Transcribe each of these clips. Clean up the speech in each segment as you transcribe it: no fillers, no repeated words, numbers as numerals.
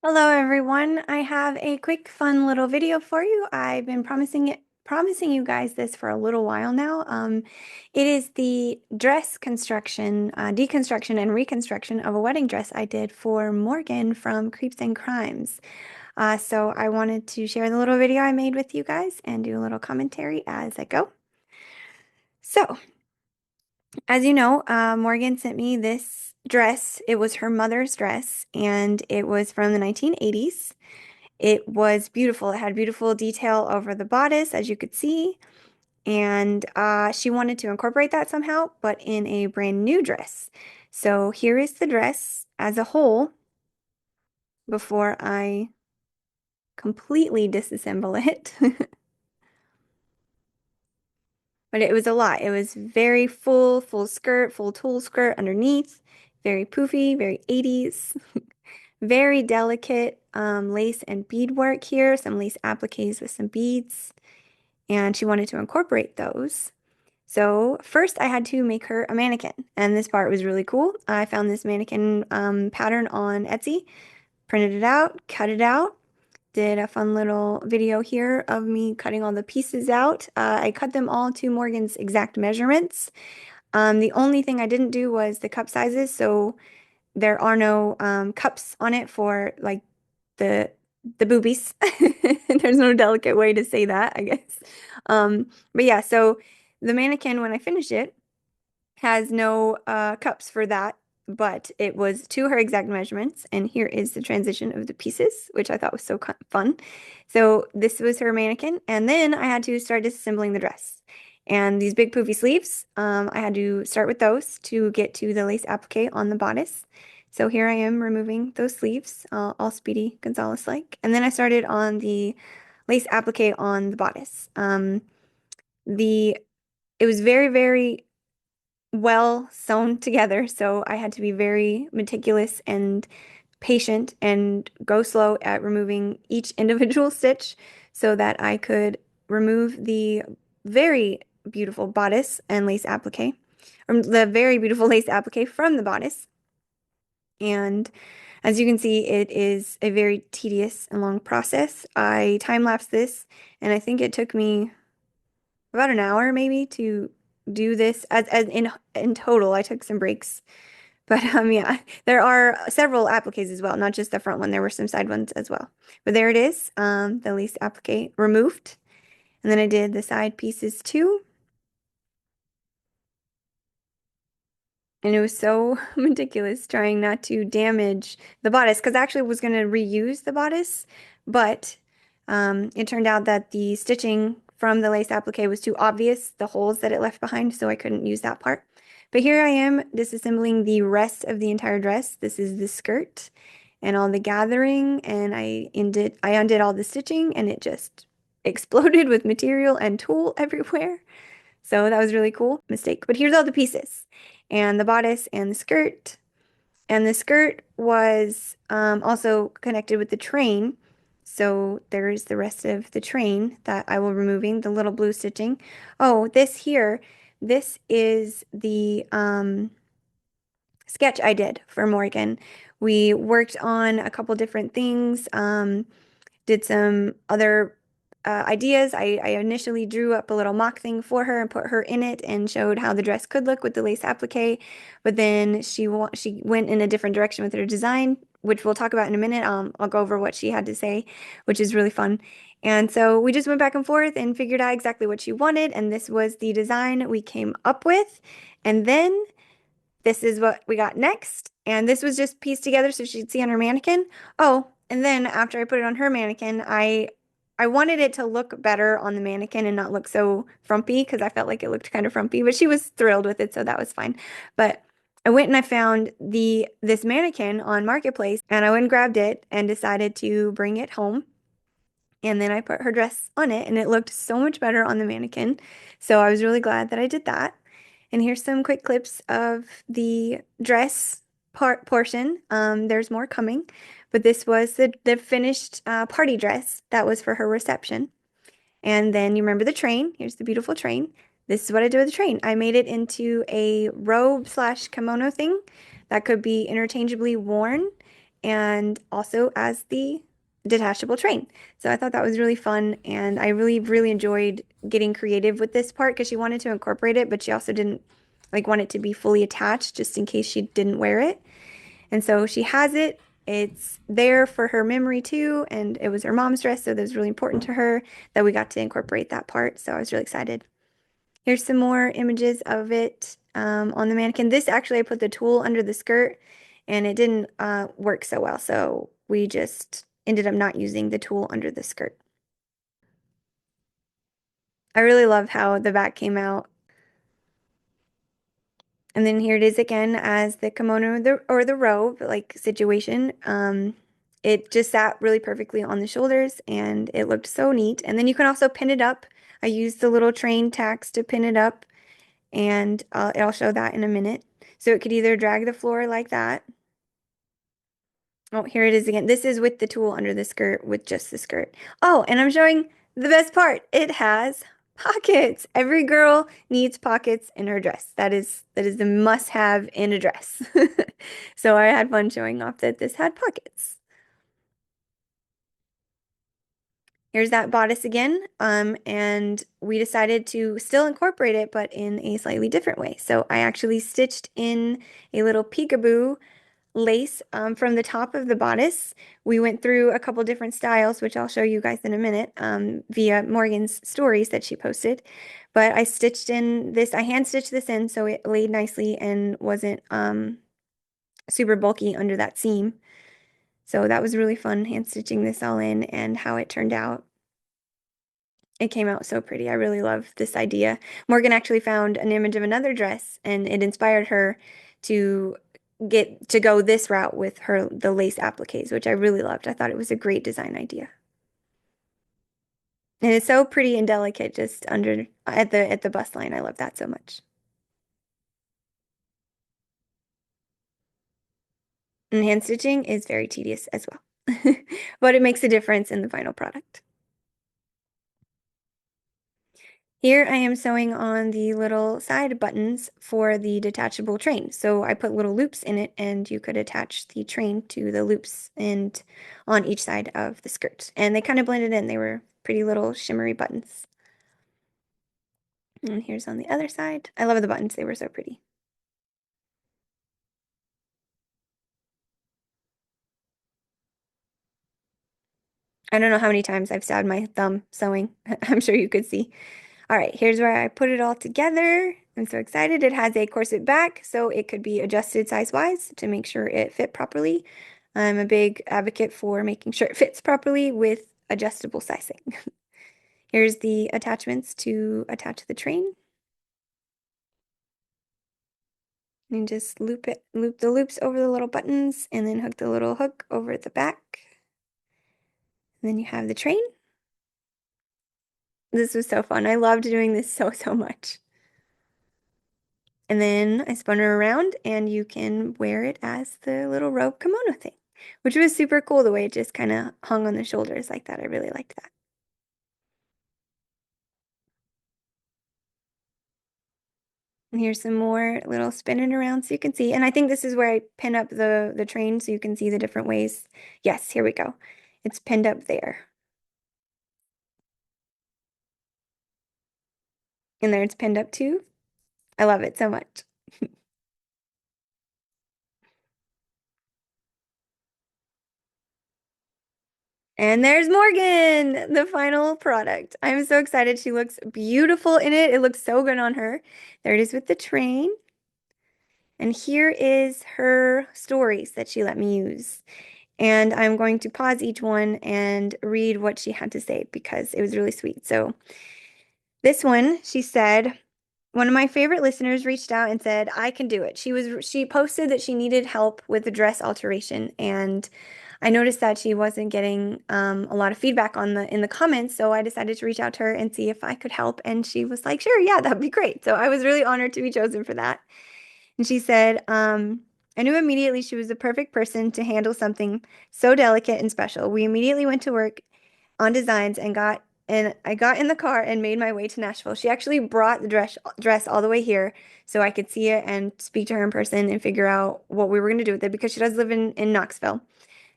Hello everyone. I have a quick fun little video for you. I've been promising you guys this for a little while now. It is the dress construction, deconstruction and reconstruction of a wedding dress I did for Morgan from Creeps and Crimes. So I wanted to share the little video I made with you guys and do a little commentary as I go. So, as you know, Morgan sent me this dress. It was her mother's dress and it was from the 1980s. It was beautiful. It had beautiful detail over the bodice, as you could see. And she wanted to incorporate that somehow, but in a brand new dress. So here is the dress as a whole before I completely disassemble it. But it was a lot. It was very full skirt, full tulle skirt underneath, very poofy, very 80s. Very delicate lace and beadwork here, some lace appliques with some beads. And she wanted to incorporate those. So first I had to make her a mannequin, and this part was really cool. I found this mannequin pattern on Etsy, printed it out, cut it out, did a fun little video here of me cutting all the pieces out. I cut them all to Morgan's exact measurements. The only thing I didn't do was the cup sizes, so there are no cups on it for like the the boobies. There's no delicate way to say that, I guess. But yeah, so the mannequin, when I finish it, has no cups for that, but it was to her exact measurements. And here is the transition of the pieces, which I thought was so fun. So this was her mannequin, and then I had to start disassembling the dress. And these big poofy sleeves, I had to start with those to get to the lace applique on the bodice. So here I am removing those sleeves, all Speedy Gonzalez-like. And then I started on the lace applique on the bodice. The It was very well sewn together, so I had to be very meticulous and patient and go slow at removing each individual stitch so that I could remove the very beautiful bodice and lace applique, or the very beautiful lace applique from the bodice. And as you can see, it is a very tedious and long process. I time-lapsed this, and I think it took me about an hour maybe to do this as in total. I took some breaks. But yeah, there are several appliques as well, not just the front one. There were some side ones as well. But there it is, the lace applique removed. And then I did the side pieces too. And it was so meticulous trying not to damage the bodice because I actually was going to reuse the bodice, but it turned out that the stitching from the lace applique was too obvious, the holes that it left behind, so I couldn't use that part. But here I am disassembling the rest of the entire dress. This is the skirt and all the gathering, and I undid all the stitching, and it just exploded with material and tulle everywhere. So that was really cool. Mistake. But here's all the pieces and the bodice and the skirt. And the skirt was also connected with the train. So there's the rest of the train that I will be removing, the little blue stitching. Oh, this here, this is the sketch I did for Morgan. We worked on a couple different things. Did some other ideas. I initially drew up a little mock thing for her and put her in it and showed how the dress could look with the lace applique. But then she went in a different direction with her design, which we'll talk about in a minute. I'll go over what she had to say, which is really fun. And so we just went back and forth and figured out exactly what she wanted. And this was the design we came up with. And then this is what we got next. And this was just pieced together so she'd see on her mannequin. Oh, and then after I put it on her mannequin, I wanted it to look better on the mannequin and not look so frumpy because I felt like it looked kind of frumpy, but she was thrilled with it, so that was fine. But I went and I found this mannequin on Marketplace, and I went and grabbed it and decided to bring it home. And then I put her dress on it, and it looked so much better on the mannequin. So I was really glad that I did that. And here's some quick clips of the dress portion. There's more coming, but this was the finished party dress that was for her reception. And then you remember the train. Here's the beautiful train. This is what I did with the train. I made it into a robe slash kimono thing that could be interchangeably worn. and also as the detachable train. So I thought that was really fun, and I really, really enjoyed getting creative with this part because she wanted to incorporate it, but she also didn't like want it to be fully attached just in case she didn't wear it. And so she has it. It's there for her memory too, and it was her mom's dress, so that was really important to her that we got to incorporate that part. So I was really excited. Here's some more images of it on the mannequin. This actually, I put the tulle under the skirt and it didn't work so well. So we just ended up not using the tulle under the skirt. I really love how the back came out. And then here it is again as the kimono or the robe like situation. It just sat really perfectly on the shoulders and it looked so neat. And then you can also pin it up. I used the little train tacks to pin it up and I'll show that in a minute. So it could either drag the floor like that. Oh, here it is again. This is with the tulle under the skirt with just the skirt. Oh, and I'm showing the best part. It has pockets. Every girl needs pockets in her dress. That is the must-have in a dress. So I had fun showing off that this had pockets. Here's that bodice again. And we decided to still incorporate it, but in a slightly different way. So I actually stitched in a little peekaboo lace from the top of the bodice. We went through a couple different styles, which I'll show you guys in a minute via Morgan's stories that she posted. But I stitched in this, I hand stitched this in so it laid nicely and wasn't super bulky under that seam. So that was really fun hand stitching this all in and how it turned out. It came out so pretty. I really love this idea. Morgan actually found an image of another dress and it inspired her to get to go this route with the lace appliques, which I really loved. I thought it was a great design idea. And it's so pretty and delicate just under at the bust line. I love that so much. And hand stitching is very tedious as well. But it makes a difference in the final product. Here I am sewing on the little side buttons for the detachable train. So I put little loops in it and you could attach the train to the loops and on each side of the skirt. And they kind of blended in. They were pretty little shimmery buttons. And here's on the other side. I love the buttons. They were so pretty. I don't know how many times I've stabbed my thumb sewing. I'm sure you could see. All right, here's where I put it all together. I'm so excited. It has a corset back, so it could be adjusted size-wise to make sure it fit properly. I'm a big advocate for making sure it fits properly with adjustable sizing. Here's the attachments to attach the train. And just loop the loops over the little buttons, and then hook the little hook over the back. And then you have the train. This was so fun. I loved doing this so, so much. And then I spun her around and you can wear it as the little robe kimono thing, which was super cool the way it just kind of hung on the shoulders like that. I really liked that. And here's some more little spinning around so you can see. And I think this is where I pin up the train so you can see the different ways. Yes, here we go. It's pinned up there. And there it's pinned up too. I love it so much. And there's Morgan, the final product. I'm so excited. She looks beautiful in it. It looks so good on her. There it is with the train. And here is her stories that she let me use. And I'm going to pause each one and read what she had to say because it was really sweet. So this one, she said, one of my favorite listeners reached out and said, I can do it. She posted that she needed help with the dress alteration and I noticed that she wasn't getting a lot of feedback on in the comments, so I decided to reach out to her and see if I could help. And she was like, "Sure, yeah, that'd be great." So I was really honored to be chosen for that. And she said, I knew immediately she was the perfect person to handle something so delicate and special. We immediately went to work on designs and got and I got in the car and made my way to Nashville. She actually brought the dress all the way here so I could see it and speak to her in person and figure out what we were going to do with it because she does live in Knoxville.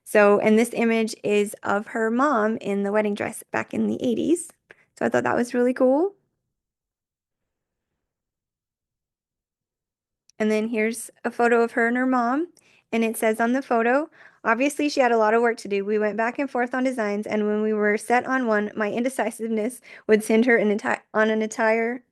So, and this image is of her mom in the wedding dress back in the 80s. So I thought that was really cool. And then here's a photo of her and her mom. And it says on the photo, obviously she had a lot of work to do. We went back and forth on designs, and when we were set on one, my indecisiveness would send her an entire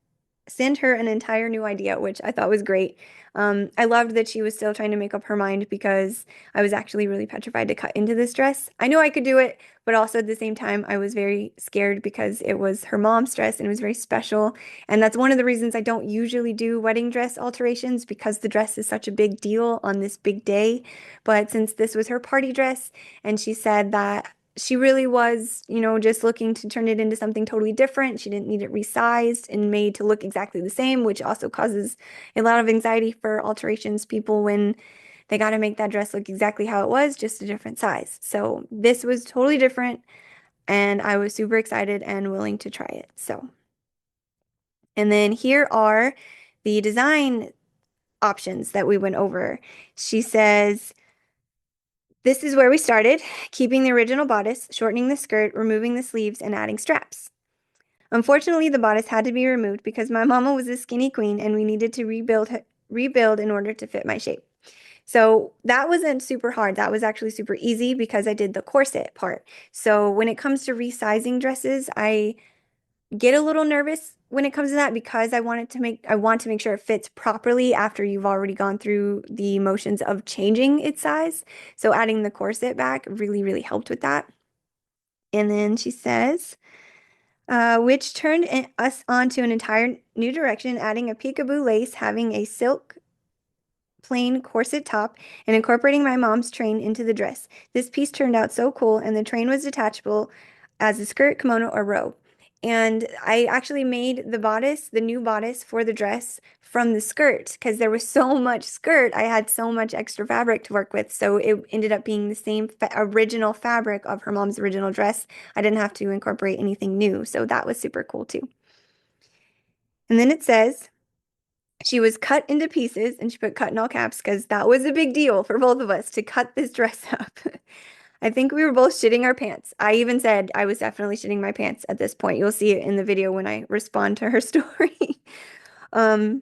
send her an entire new idea, which I thought was great. I loved that she was still trying to make up her mind because I was actually really petrified to cut into this dress. I knew I could do it, but also at the same time, I was very scared because it was her mom's dress and it was very special. And that's one of the reasons I don't usually do wedding dress alterations because the dress is such a big deal on this big day. But since this was her party dress, and she said that she really was, just looking to turn it into something totally different. She didn't need it resized and made to look exactly the same, which also causes a lot of anxiety for alterations people when they got to make that dress look exactly how it was, just a different size. So this was totally different, and I was super excited and willing to try it. And then here are the design options that we went over. She says, this is where we started, keeping the original bodice, shortening the skirt, removing the sleeves, and adding straps. Unfortunately, the bodice had to be removed because my mama was a skinny queen and we needed to rebuild in order to fit my shape. So that wasn't super hard. That was actually super easy because I did the corset part. So when it comes to resizing dresses, I get a little nervous when it comes to that because I want to make sure it fits properly after you've already gone through the motions of changing its size. So adding the corset back really, really helped with that. And then she says, which turned us onto an entire new direction, adding a peekaboo lace, having a silk plain corset top, and incorporating my mom's train into the dress. This piece turned out so cool, and the train was detachable as a skirt, kimono, or robe. And I actually made the new bodice for the dress from the skirt because there was so much skirt. I had so much extra fabric to work with. So it ended up being the same original fabric of her mom's original dress. I didn't have to incorporate anything new. So that was super cool too. And then it says, she was cut into pieces, and she put cut in all caps because that was a big deal for both of us to cut this dress up. I think we were both shitting our pants. I even said I was definitely shitting my pants at this point. You'll see it in the video when I respond to her story. Um,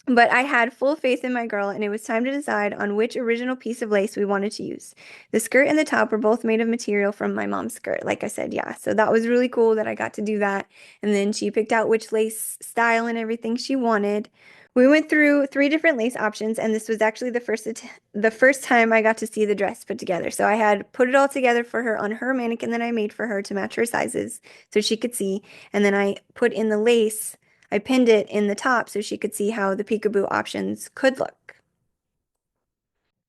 but I had full faith in my girl, and it was time to decide on which original piece of lace we wanted to use. The skirt and the top were both made of material from my mom's skirt, like I said, yeah. So that was really cool that I got to do that. And then she picked out which lace style and everything she wanted. We went through three different lace options, and this was actually the first time I got to see the dress put together. So I had put it all together for her on her mannequin that I made for her to match her sizes so she could see. And then I put in the lace. I pinned it in the top so she could see how the peekaboo options could look.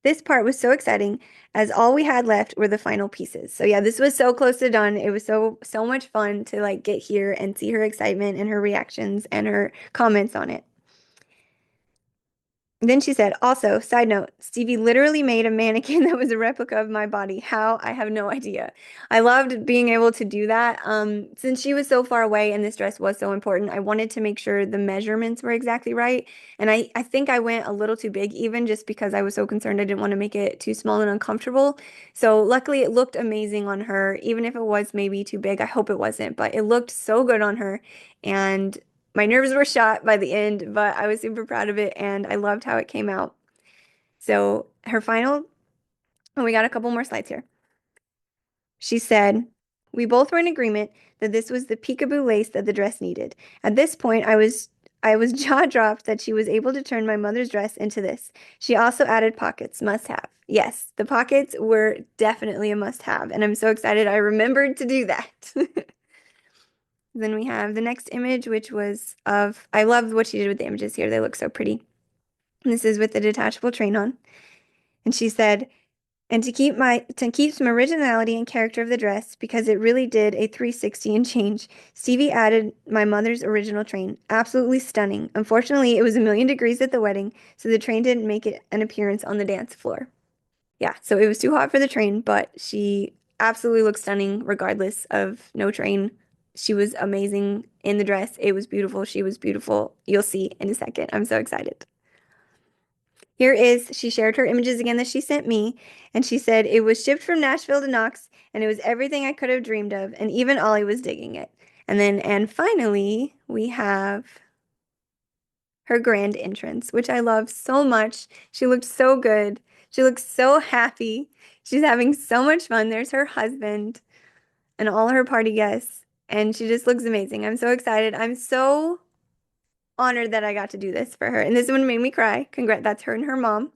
This part was so exciting as all we had left were the final pieces. So yeah, this was so close to done. It was so much fun to like get here and see her excitement and her reactions and her comments on it. Then she said, also, side note, Stevie literally made a mannequin that was a replica of my body. How? I have no idea. I loved being able to do that. Since she was so far away and this dress was so important, I wanted to make sure the measurements were exactly right. And I think I went a little too big even just because I was so concerned I didn't want to make it too small and uncomfortable. So luckily it looked amazing on her, even if it was maybe too big. I hope it wasn't, but it looked so good on her. And my nerves were shot by the end, but I was super proud of it and I loved how it came out. So her final, and we got a couple more slides here. She said, we both were in agreement that this was the peekaboo lace that the dress needed. At this point, I was jaw dropped that she was able to turn my mother's dress into this. She also added pockets, must have. Yes, the pockets were definitely a must have, and I'm so excited I remembered to do that. Then we have the next image, which was I love what she did with the images here. They look so pretty. And this is with the detachable train on. And she said, and to keep some originality and character of the dress, because it really did a 360 and change, Stevie added my mother's original train. Absolutely stunning. Unfortunately, it was a million degrees at the wedding, so the train didn't make it an appearance on the dance floor. Yeah, so it was too hot for the train, but she absolutely looks stunning regardless of no train she was amazing in the dress. It was beautiful. She was beautiful. You'll see in a second. I'm so excited. She shared her images again that she sent me, and she said it was shipped from Nashville to Knox, and it was everything I could have dreamed of, and even Ollie was digging it. And finally, we have her grand entrance, which I love so much. She looked so good. She looks so happy. She's having so much fun. There's her husband and all her party guests, and she just looks amazing. I'm so excited. I'm so honored that I got to do this for her. And this one made me cry. Congrats, that's her and her mom.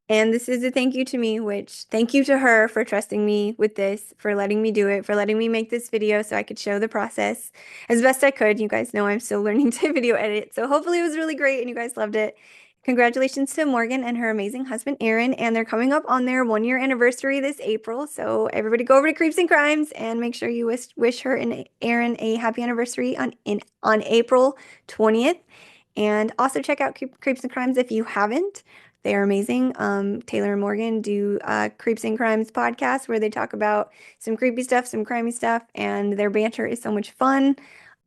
And this is a thank you to me, which thank you to her for trusting me with this, for letting me do it, for letting me make this video so I could show the process as best I could. You guys know I'm still learning to video edit, so hopefully it was really great and you guys loved it. Congratulations to Morgan and her amazing husband, Aaron, and they're coming up on their 1 year anniversary this April. So everybody go over to Creeps and Crimes and make sure you wish her and Aaron a happy anniversary on April 20th. And also check out Creeps and Crimes if you haven't. They are amazing. Taylor and Morgan do Creeps and Crimes podcast where they talk about some creepy stuff, some crimey stuff, and their banter is so much fun.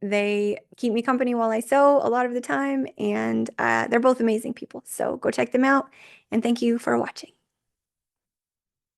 They keep me company while I sew a lot of the time, and they're both amazing people. So go check them out, and thank you for watching.